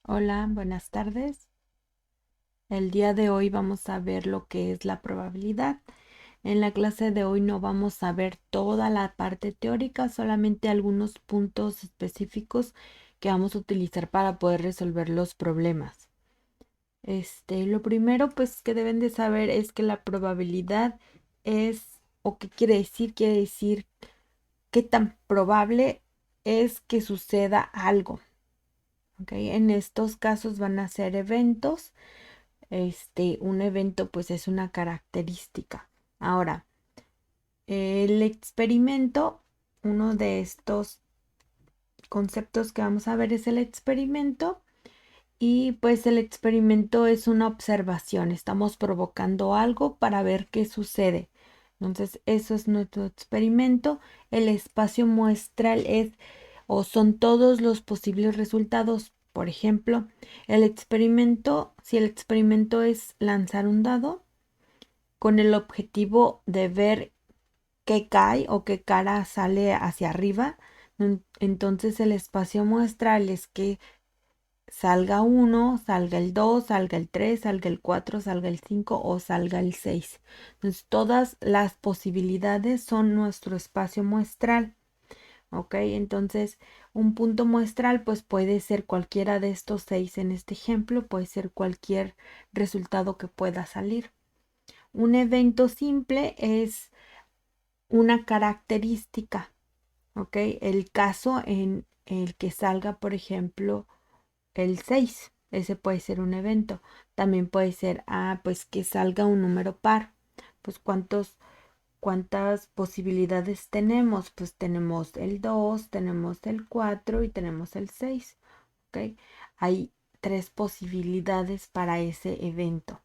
Hola, buenas tardes. El día de hoy vamos a ver lo que es la probabilidad. En la clase de hoy no vamos a ver toda la parte teórica, solamente algunos puntos específicos que vamos a utilizar para poder resolver los problemas. Lo primero pues que deben de saber es que la probabilidad es, o qué quiere decir, qué tan probable es que suceda algo. ¿Ok? En estos casos van a ser eventos. Un evento pues es una característica. Ahora, el experimento, uno de estos conceptos que vamos a ver es el experimento y pues el experimento es una observación. Estamos provocando algo para ver qué sucede. Entonces, eso es nuestro experimento. El espacio muestral es o son todos los posibles resultados. Por ejemplo, si el experimento es lanzar un dado con el objetivo de ver qué cae o qué cara sale hacia arriba, entonces el espacio muestral es que salga uno, salga el 2, salga el 3, salga el 4, salga el 5 o salga el 6. Entonces todas las posibilidades son nuestro espacio muestral. ¿Ok? Entonces, un punto muestral pues puede ser cualquiera de estos 6 en este ejemplo, puede ser cualquier resultado que pueda salir. Un evento simple es una característica, ¿ok? El caso en el que salga, por ejemplo, el 6, ese puede ser un evento. También puede ser, pues que salga un número par. Pues ¿cuántas posibilidades tenemos? Pues tenemos el 2, tenemos el 4 y tenemos el 6. ¿Ok? Hay tres posibilidades para ese evento.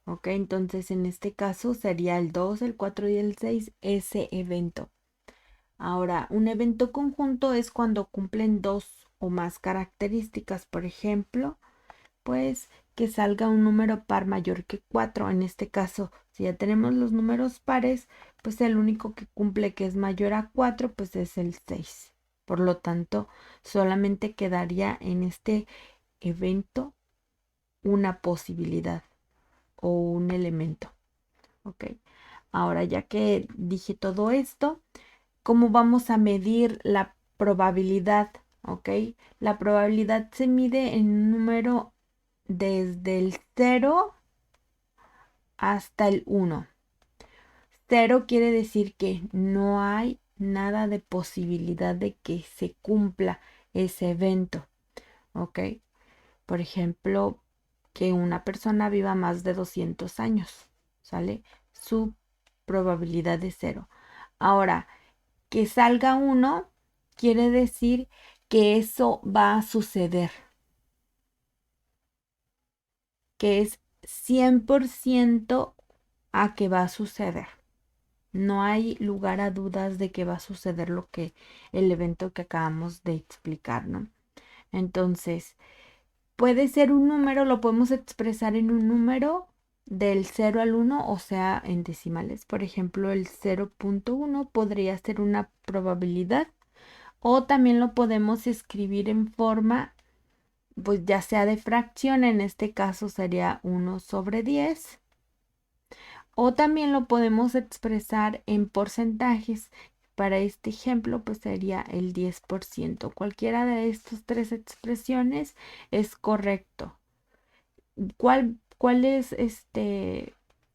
¿Ok? Entonces en este caso sería el 2, el 4 y el 6 ese evento. Ahora, un evento conjunto es cuando cumplen dos o más características. Por ejemplo, pues que salga un número par mayor que 4. En este caso, si ya tenemos los números pares, pues el único que cumple que es mayor a 4, pues es el 6. Por lo tanto, solamente quedaría en este evento una posibilidad o un elemento. ¿Ok? Ahora, ya que dije todo esto, ¿cómo vamos a medir la probabilidad? ¿Ok? La probabilidad se mide en un número desde el 0 hasta el 1. 0 quiere decir que no hay nada de posibilidad de que se cumpla ese evento. ¿Ok? Por ejemplo, que una persona viva más de 200 años. ¿Sale? Su probabilidad es 0. Ahora, que salga 1 quiere decir que eso va a suceder, que es 100% a que va a suceder. No hay lugar a dudas de que va a suceder el evento que acabamos de explicar, ¿no? Entonces, puede ser un número, lo podemos expresar en un número del 0 al 1, o sea, en decimales. Por ejemplo, el 0.1 podría ser una probabilidad. O también lo podemos escribir en forma, pues ya sea de fracción, en este caso sería 1/10. O también lo podemos expresar en porcentajes. Para este ejemplo, pues sería el 10%. Cualquiera de estas tres expresiones es correcto. ¿Cuál es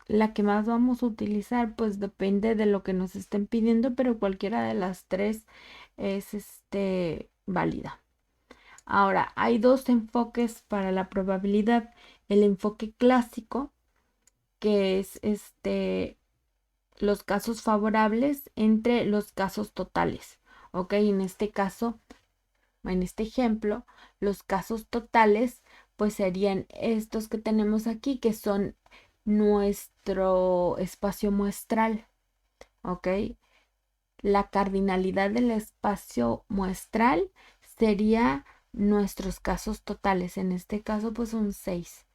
la que más vamos a utilizar? Pues depende de lo que nos estén pidiendo, pero cualquiera de las tres es válida. Ahora, hay dos enfoques para la probabilidad. El enfoque clásico, que es los casos favorables entre los casos totales. Ok, en este caso, en este ejemplo, los casos totales pues serían estos que tenemos aquí, que son nuestro espacio muestral. Ok, la cardinalidad del espacio muestral sería nuestros casos totales. En este caso, pues son 6.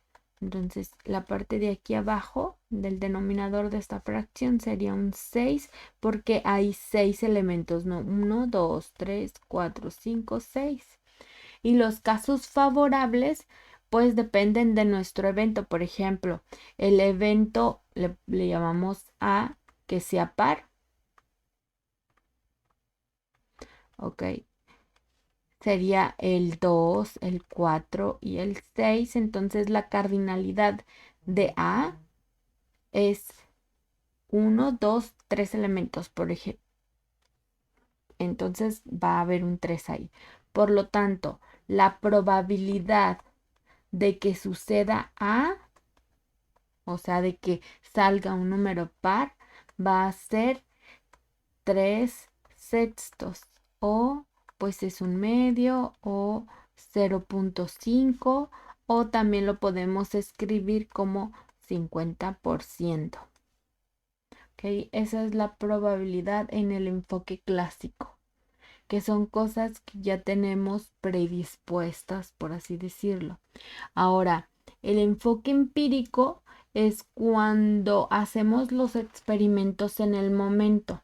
Entonces, la parte de aquí abajo del denominador de esta fracción sería un 6 porque hay 6 elementos, no 1, 2, 3, 4, 5, 6. Y los casos favorables, pues dependen de nuestro evento. Por ejemplo, el evento le llamamos A, que sea par. Ok. Sería el 2, el 4 y el 6. Entonces la cardinalidad de A es 1, 2, 3 elementos, por ejemplo. Entonces va a haber un 3 ahí. Por lo tanto, la probabilidad de que suceda A, o sea, de que salga un número par, va a ser 3 sextos, o pues es un medio, o 0.5, o también lo podemos escribir como 50%. ¿Ok? Esa es la probabilidad en el enfoque clásico, que son cosas que ya tenemos predispuestas, por así decirlo. Ahora, el enfoque empírico es cuando hacemos los experimentos en el momento.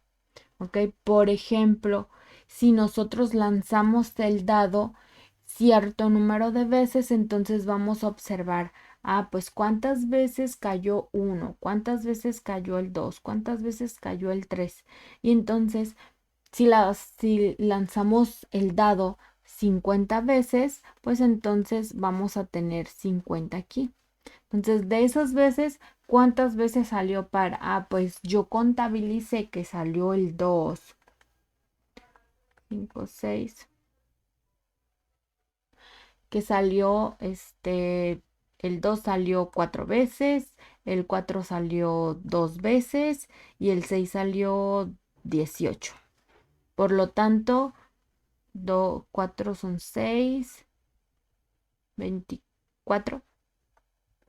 ¿Ok? Por ejemplo, si nosotros lanzamos el dado cierto número de veces, entonces vamos a observar, pues cuántas veces cayó 1, cuántas veces cayó el 2, cuántas veces cayó el 3. Y entonces, si lanzamos el dado 50 veces, pues entonces vamos a tener 50 aquí. Entonces, de esas veces, ¿cuántas veces salió par? Pues yo contabilicé que salió el 2, 5, 6, que salió el 2 salió 4 veces, el 4 salió 2 veces y el 6 salió 18. Por lo tanto, 4 son 6, 24.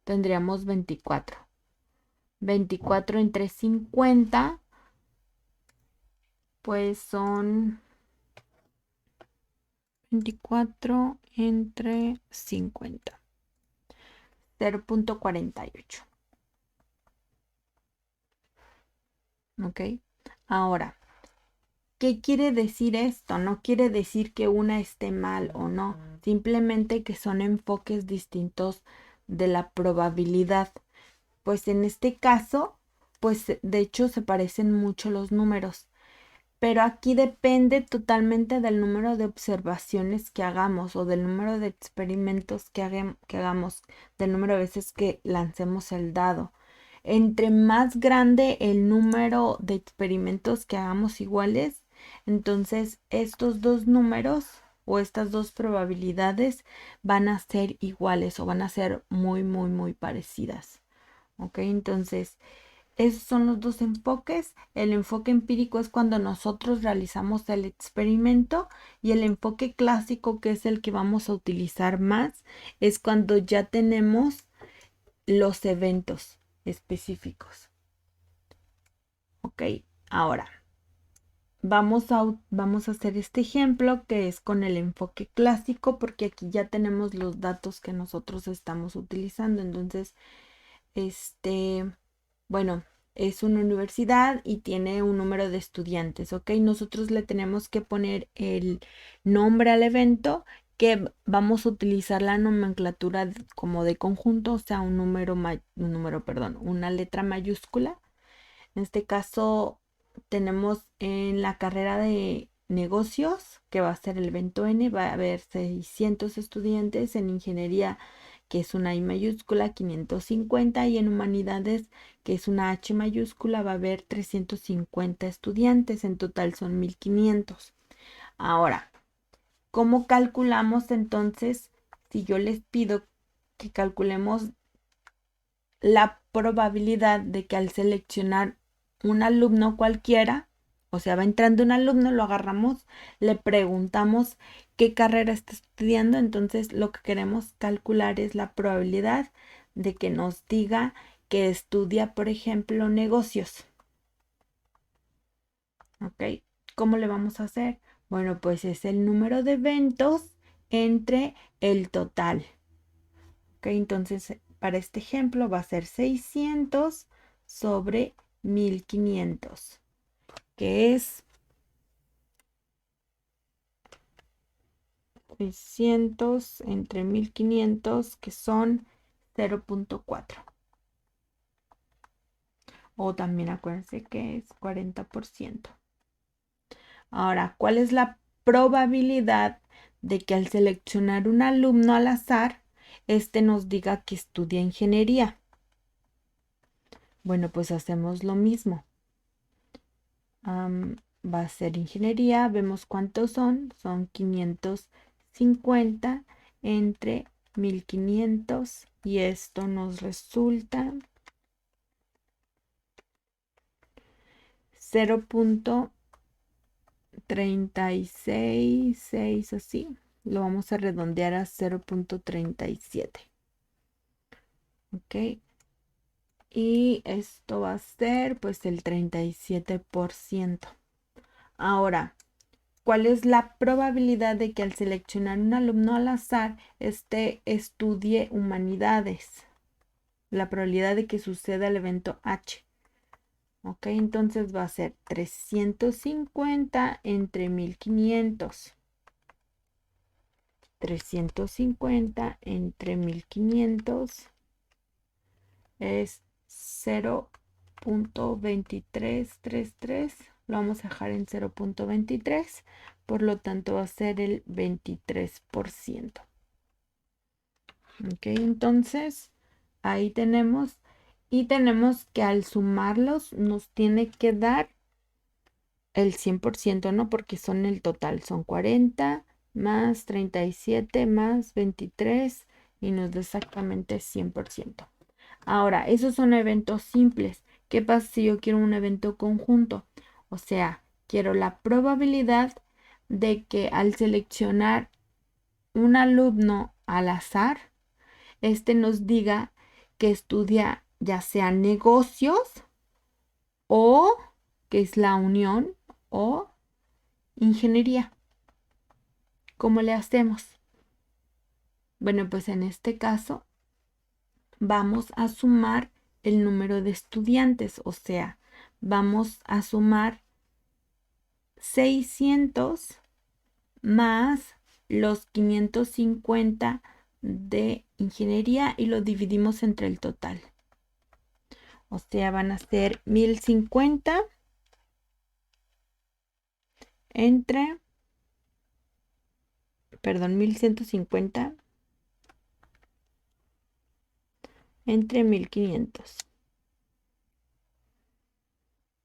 Tendríamos 24. 24 entre 50, pues son 24 entre 50. 0.48. ¿Ok? Ahora, ¿qué quiere decir esto? No quiere decir que una esté mal o no, simplemente que son enfoques distintos de la probabilidad. Pues en este caso, pues de hecho se parecen mucho los números. Pero aquí depende totalmente del número de observaciones que hagamos o del número de experimentos que hagamos, del número de veces que lancemos el dado. Entre más grande el número de experimentos que hagamos iguales, entonces estos dos números o estas dos probabilidades van a ser iguales o van a ser muy, muy, muy parecidas. ¿Ok? Entonces, esos son los dos enfoques. El enfoque empírico es cuando nosotros realizamos el experimento y el enfoque clásico, que es el que vamos a utilizar más, es cuando ya tenemos los eventos específicos. Ok, ahora vamos a hacer este ejemplo que es con el enfoque clásico porque aquí ya tenemos los datos que nosotros estamos utilizando. Entonces, bueno, es una universidad y tiene un número de estudiantes, ¿ok? Nosotros le tenemos que poner el nombre al evento, que vamos a utilizar la nomenclatura como de conjunto, o sea, perdón, una letra mayúscula. En este caso, tenemos en la carrera de negocios, que va a ser el evento N, va a haber 600 estudiantes, en ingeniería, que es una I mayúscula, 550, y en humanidades, que es una H mayúscula, va a haber 350 estudiantes, en total son 1500. Ahora, ¿cómo calculamos entonces? Si yo les pido que calculemos la probabilidad de que al seleccionar un alumno cualquiera, o sea, va entrando un alumno, lo agarramos, le preguntamos qué carrera está estudiando, entonces lo que queremos calcular es la probabilidad de que nos diga que estudia, por ejemplo, negocios. ¿Ok? ¿Cómo le vamos a hacer? Bueno, pues es el número de eventos entre el total. ¿Ok? Entonces, para este ejemplo va a ser 600 sobre 1500, que es 600 entre 1500, que son 0.4. O también acuérdense que es 40%. Ahora, ¿cuál es la probabilidad de que al seleccionar un alumno al azar, nos diga que estudia ingeniería? Bueno, pues hacemos lo mismo. Va a ser ingeniería, vemos cuántos son 550 entre 1500 y esto nos resulta 0.366, así. Lo vamos a redondear a 0.37. Ok. Y esto va a ser pues el 37%. Ahora, ¿cuál es la probabilidad de que al seleccionar un alumno al azar, estudie humanidades? La probabilidad de que suceda el evento H. Ok, entonces va a ser 350 entre 1500. 350 entre 1500 es 0.2333. Lo vamos a dejar en 0.23. Por lo tanto va a ser el 23%. Ok, entonces ahí tenemos. Y tenemos que al sumarlos nos tiene que dar el 100%, ¿no? Porque son el total. Son 40 más 37 más 23 y nos da exactamente 100%. Ahora, esos son eventos simples. ¿Qué pasa si yo quiero un evento conjunto? O sea, quiero la probabilidad de que al seleccionar un alumno al azar, nos diga que estudia ya sea negocios o que es la unión o ingeniería. ¿Cómo le hacemos? Bueno, pues en este caso vamos a sumar el número de estudiantes, o sea, vamos a sumar 600 más los 550 de ingeniería y lo dividimos entre el total. O sea, van a ser 1050 entre, 1150 entre 1500.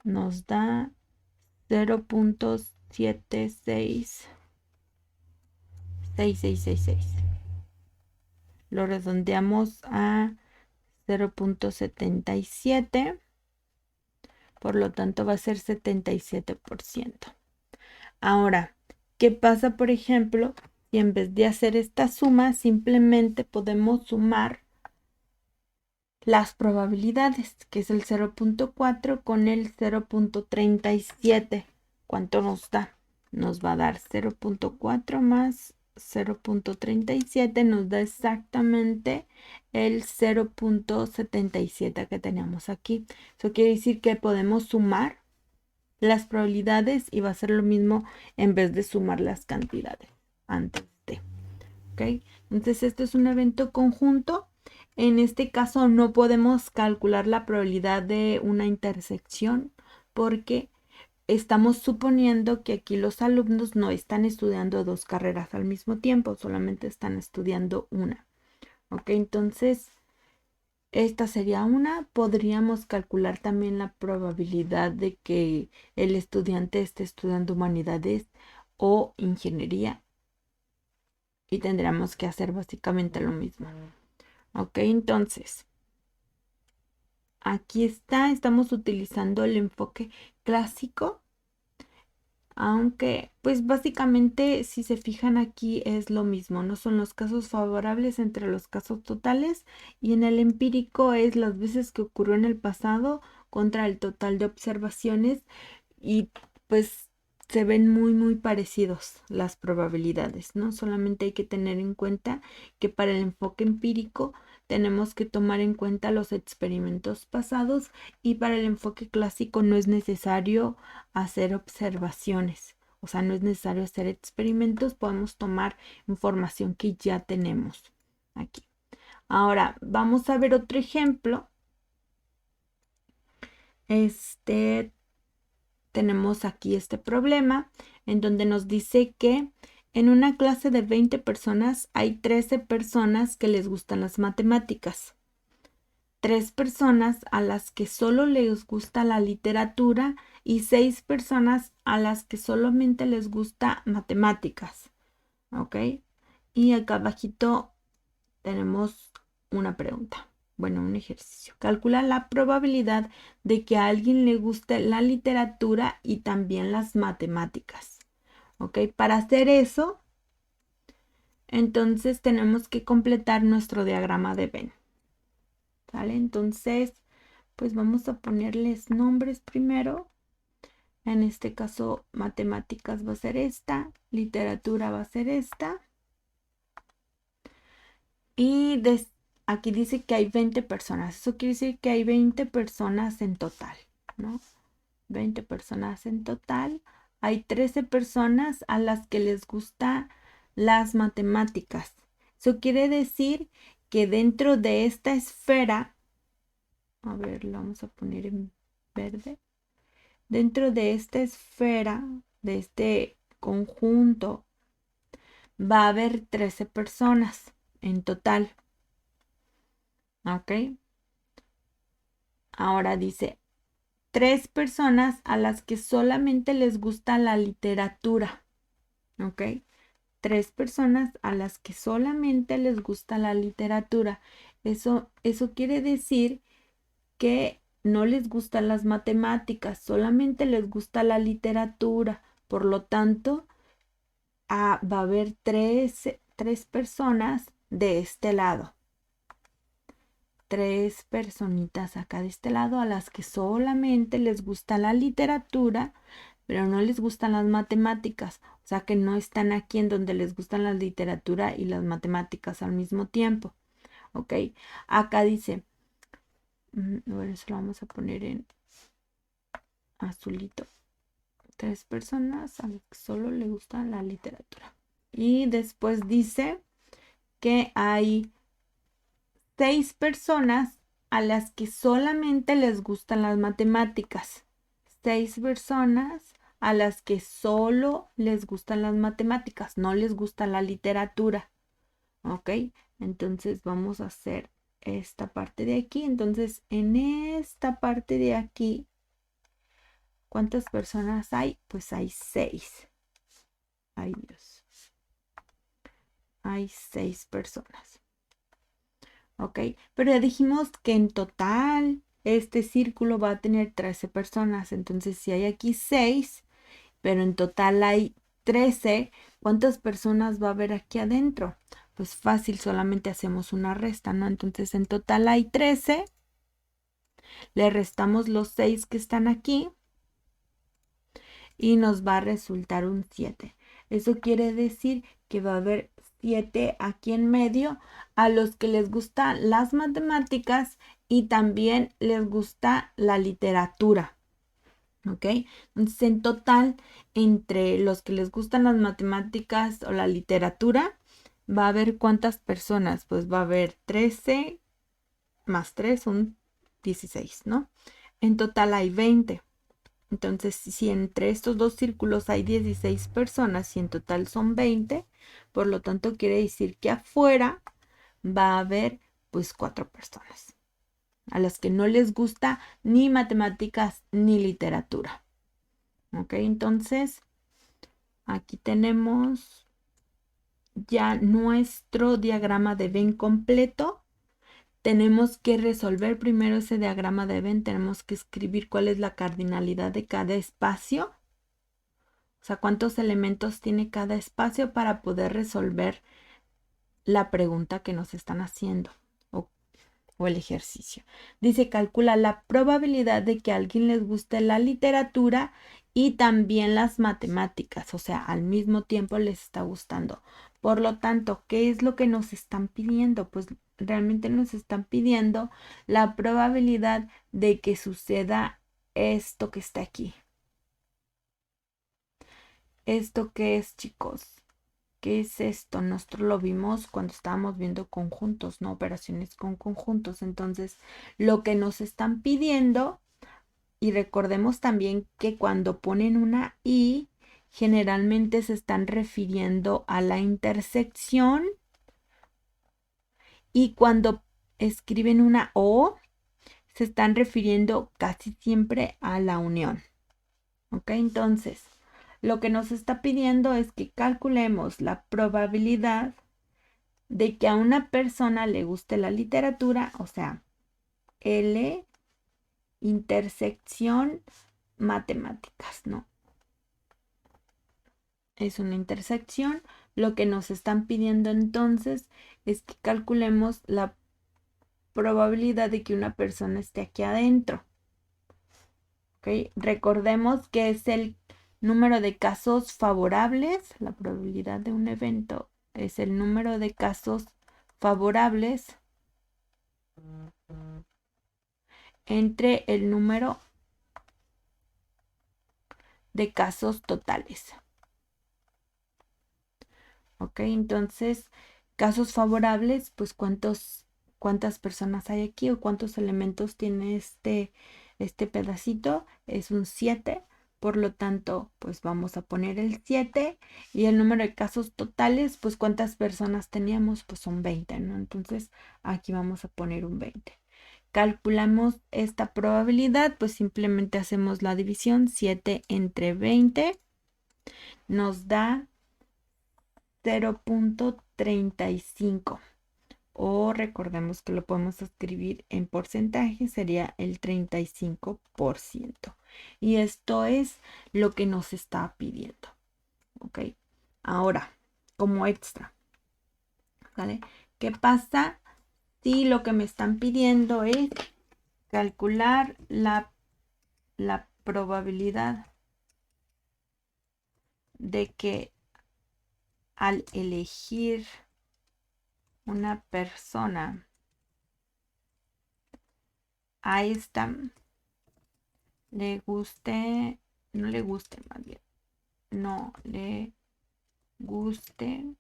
Nos da 0.766666. Lo redondeamos a 0.77. Por lo tanto, va a ser 77%. Ahora, ¿qué pasa, por ejemplo, si en vez de hacer esta suma, simplemente podemos sumar las probabilidades, que es el 0.4 con el 0.37? ¿Cuánto nos da? Nos va a dar 0.4 más 0.37, nos da exactamente el 0.77 que teníamos aquí. Eso quiere decir que podemos sumar las probabilidades y va a ser lo mismo en vez de sumar las cantidades antes de. ¿Ok? Entonces esto es un evento conjunto. En este caso no podemos calcular la probabilidad de una intersección porque estamos suponiendo que aquí los alumnos no están estudiando dos carreras al mismo tiempo, solamente están estudiando una. ¿Ok? Entonces, esta sería una. Podríamos calcular también la probabilidad de que el estudiante esté estudiando humanidades o ingeniería y tendríamos que hacer básicamente lo mismo. Ok, entonces, aquí estamos utilizando el enfoque clásico, aunque pues básicamente si se fijan aquí es lo mismo, no son los casos favorables entre los casos totales y en el empírico es las veces que ocurrió en el pasado contra el total de observaciones y pues se ven muy parecidos las probabilidades, ¿no? Solamente hay que tener en cuenta que para el enfoque empírico tenemos que tomar en cuenta los experimentos pasados y para el enfoque clásico no es necesario hacer observaciones. O sea, no es necesario hacer experimentos, podemos tomar información que ya tenemos aquí. Ahora, vamos a ver otro ejemplo. Tenemos aquí este problema en donde nos dice que en una clase de 20 personas hay 13 personas que les gustan las matemáticas, 3 personas a las que solo les gusta la literatura y 6 personas a las que solamente les gusta matemáticas. ¿Ok? Y acá abajito tenemos una pregunta. Bueno, un ejercicio. Calcula la probabilidad de que a alguien le guste la literatura y también las matemáticas. ¿Ok? Para hacer eso, entonces tenemos que completar nuestro diagrama de Venn. ¿Sale? Entonces, pues vamos a ponerles nombres primero. En este caso, matemáticas va a ser esta, literatura va a ser esta. Y aquí dice que hay 20 personas. Eso quiere decir que hay 20 personas en total, ¿no? 20 personas en total. Hay 13 personas a las que les gusta las matemáticas. Eso quiere decir que dentro de esta esfera, a ver, lo vamos a poner en verde. Dentro de esta esfera, de este conjunto, va a haber 13 personas en total. ¿Ok? Ahora dice, 3 personas a las que solamente les gusta la literatura. ¿Ok? 3 personas a las que solamente les gusta la literatura. Eso quiere decir que no les gustan las matemáticas, solamente les gusta la literatura. Por lo tanto, va a haber 3 personas de este lado. 3 personitas acá de este lado a las que solamente les gusta la literatura, pero no les gustan las matemáticas. O sea que no están aquí en donde les gustan la literatura y las matemáticas al mismo tiempo. ¿Ok? Acá dice, bueno, eso lo vamos a poner en azulito. 3 personas a las que solo les gusta la literatura. Y después dice que hay 6 personas a las que solamente les gustan las matemáticas. 6 personas a las que solo les gustan las matemáticas, no les gusta la literatura. ¿Ok? Entonces vamos a hacer esta parte de aquí. Entonces en esta parte de aquí, ¿cuántas personas hay? Pues hay 6. Ay, Dios. Hay 6 personas. ¿Ok? Pero ya dijimos que en total este círculo va a tener 13 personas. Entonces, si hay aquí 6, pero en total hay 13, ¿cuántas personas va a haber aquí adentro? Pues fácil, solamente hacemos una resta, ¿no? Entonces, en total hay 13. Le restamos los 6 que están aquí y nos va a resultar un 7. Eso quiere decir que va a haber 7 aquí en medio a los que les gustan las matemáticas y también les gusta la literatura. ¿Ok? Entonces, en total, entre los que les gustan las matemáticas o la literatura, va a haber ¿cuántas personas? Pues va a haber 13 más 3 son 16, ¿no? En total hay 20. Entonces, si entre estos dos círculos hay 16 personas y en total son 20, por lo tanto quiere decir que afuera va a haber pues 4 personas a las que no les gusta ni matemáticas ni literatura. ¿Ok? Entonces, aquí tenemos ya nuestro diagrama de Venn completo. Tenemos que resolver primero ese diagrama de Venn. Tenemos que escribir cuál es la cardinalidad de cada espacio. O sea, cuántos elementos tiene cada espacio para poder resolver la pregunta que nos están haciendo o el ejercicio. Dice, calcula la probabilidad de que a alguien les guste la literatura y también las matemáticas. O sea, al mismo tiempo les está gustando. Por lo tanto, ¿qué es lo que nos están pidiendo? Pues realmente nos están pidiendo la probabilidad de que suceda esto que está aquí. ¿Esto qué es, chicos? ¿Qué es esto? Nosotros lo vimos cuando estábamos viendo conjuntos, ¿no? Operaciones con conjuntos. Entonces, lo que nos están pidiendo, y recordemos también que cuando ponen una I, generalmente se están refiriendo a la intersección, y cuando escriben una O, se están refiriendo casi siempre a la unión. ¿Ok? Entonces, lo que nos está pidiendo es que calculemos la probabilidad de que a una persona le guste la literatura, o sea, L intersección matemáticas, ¿no? Es una intersección. Lo que nos están pidiendo entonces es que calculemos la probabilidad de que una persona esté aquí adentro. ¿Ok? Recordemos que es el número de casos favorables. La probabilidad de un evento es el número de casos favorables entre el número de casos totales. ¿Ok? Entonces, casos favorables, pues cuántas personas hay aquí o cuántos elementos tiene este pedacito. Es un 7, por lo tanto, pues vamos a poner el 7 y el número de casos totales, pues cuántas personas teníamos, pues son 20, ¿no? Entonces, aquí vamos a poner un 20. Calculamos esta probabilidad, pues simplemente hacemos la división 7 entre 20, nos da 0.35, o recordemos que lo podemos escribir en porcentaje, sería el 35%. Y esto es lo que nos está pidiendo. ¿Ok? Ahora, como extra, ¿vale? ¿Qué pasa si lo que me están pidiendo es calcular la probabilidad de que al elegir una persona a esta le guste, no le guste más bien, no le guste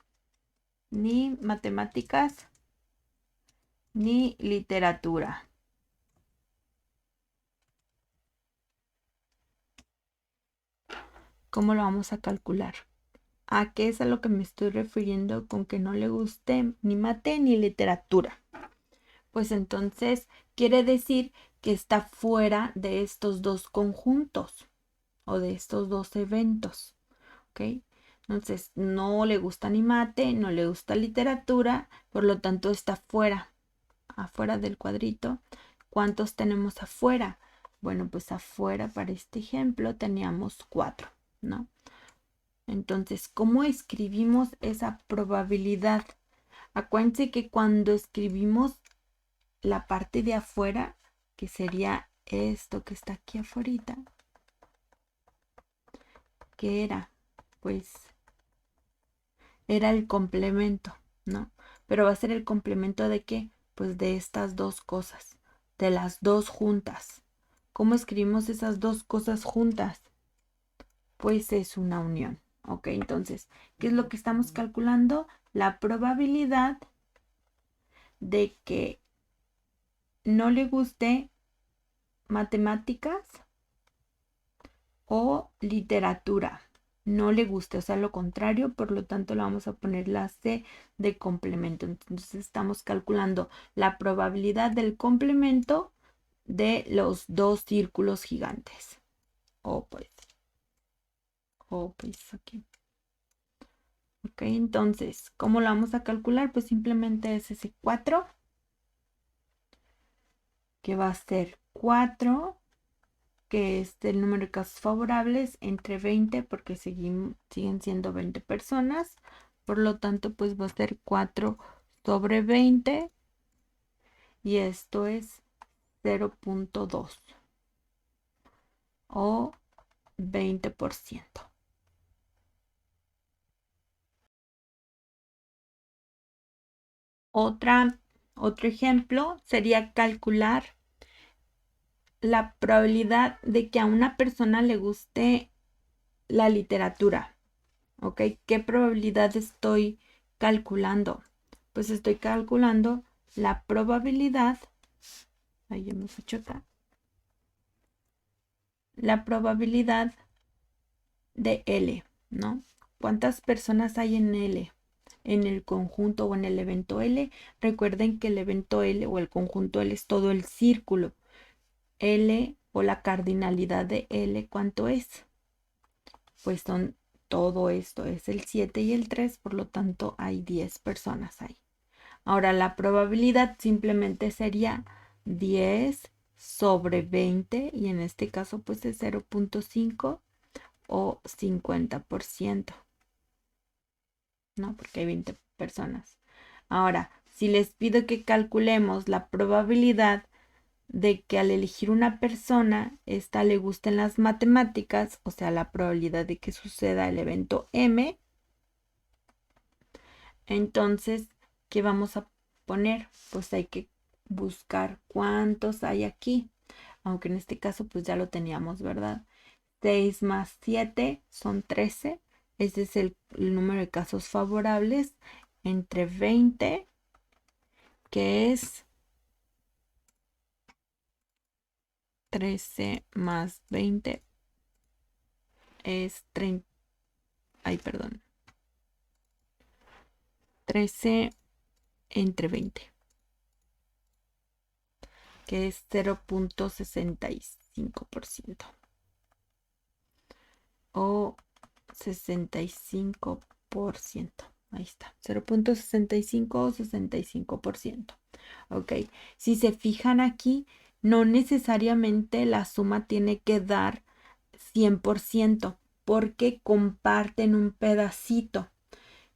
ni matemáticas ni literatura? ¿Cómo lo vamos a calcular? ¿A qué es a lo que me estoy refiriendo con que no le guste ni mate ni literatura? Pues entonces quiere decir que está fuera de estos dos conjuntos o de estos dos eventos. ¿Ok? Entonces, no le gusta ni mate, no le gusta literatura, por lo tanto está fuera, afuera del cuadrito. ¿Cuántos tenemos afuera? Bueno, pues afuera para este ejemplo teníamos 4, ¿no? Entonces, ¿cómo escribimos esa probabilidad? Acuérdense que cuando escribimos la parte de afuera, que sería esto que está aquí afuera, ¿qué era? Pues era el complemento, ¿no? Pero va a ser el complemento de qué? Pues de estas dos cosas, de las dos juntas. ¿Cómo escribimos esas dos cosas juntas? Pues es una unión, ¿ok? Entonces, ¿qué es lo que estamos calculando? La probabilidad de que no le guste matemáticas o literatura. No le guste, o sea, lo contrario, por lo tanto le vamos a poner la C de complemento. Entonces estamos calculando la probabilidad del complemento de los dos círculos gigantes. O pues aquí. Ok, entonces, ¿cómo lo vamos a calcular? Pues simplemente es ese 4, que va a ser 4, que es el número de casos favorables, entre 20, porque siguen siendo 20 personas. Por lo tanto, pues va a ser 4 sobre 20, y esto es 0.2 o 20%. Otro ejemplo sería calcular la probabilidad de que a una persona le guste la literatura. ¿Ok? ¿Qué probabilidad estoy calculando? Pues estoy calculando la probabilidad, ahí hemos hecho acá, la probabilidad de L, ¿no? ¿Cuántas personas hay en L? En el conjunto o en el evento L. Recuerden que el evento L o el conjunto L es todo el círculo. L o la cardinalidad de L, ¿cuánto es? Pues son todo esto, es el 7 y el 3, por lo tanto hay 10 personas ahí. Ahora la probabilidad simplemente sería 10 sobre 20 y en este caso pues es 0.5 o 50%, ¿no? Porque hay 20 personas. Ahora, si les pido que calculemos la probabilidad de que al elegir una persona, esta le gusten las matemáticas, o sea, la probabilidad de que suceda el evento M, entonces, ¿qué vamos a poner? Pues hay que buscar cuántos hay aquí, aunque en este caso pues ya lo teníamos, ¿verdad? 6 más 7 son 13. Ese es el número de casos favorables entre 20, que es 13 más 20 es 30. Ay, perdón. 13 entre 20, que es 0.65% o 65%. Ahí está, 0.65 o 65%. Ok, si se fijan aquí, no necesariamente la suma tiene que dar 100% porque comparten un pedacito.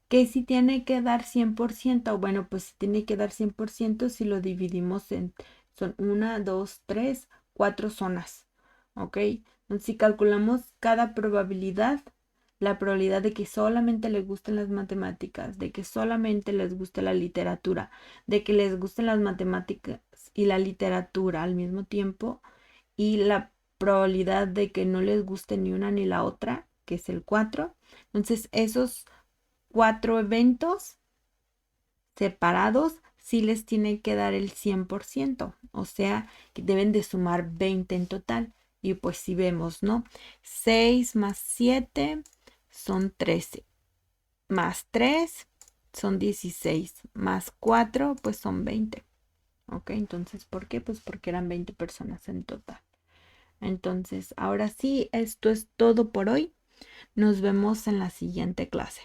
¿Que si tiene que dar 100%? Bueno, pues si tiene que dar 100% si lo dividimos en, son 1, 2, 3, 4 zonas. ¿Ok? Entonces, si calculamos cada probabilidad, la probabilidad de que solamente les gusten las matemáticas, de que solamente les guste la literatura, de que les gusten las matemáticas y la literatura al mismo tiempo, y la probabilidad de que no les guste ni una ni la otra, que es el 4. Entonces, esos 4 eventos separados sí les tiene que dar el 100%, o sea, que deben de sumar 20 en total. Y pues si vemos, ¿no? 6 más 7 son 13, más 3 son 16, más 4 pues son 20. ¿Ok? Entonces, ¿por qué? Pues porque eran 20 personas en total. Entonces, ahora sí, esto es todo por hoy. Nos vemos en la siguiente clase.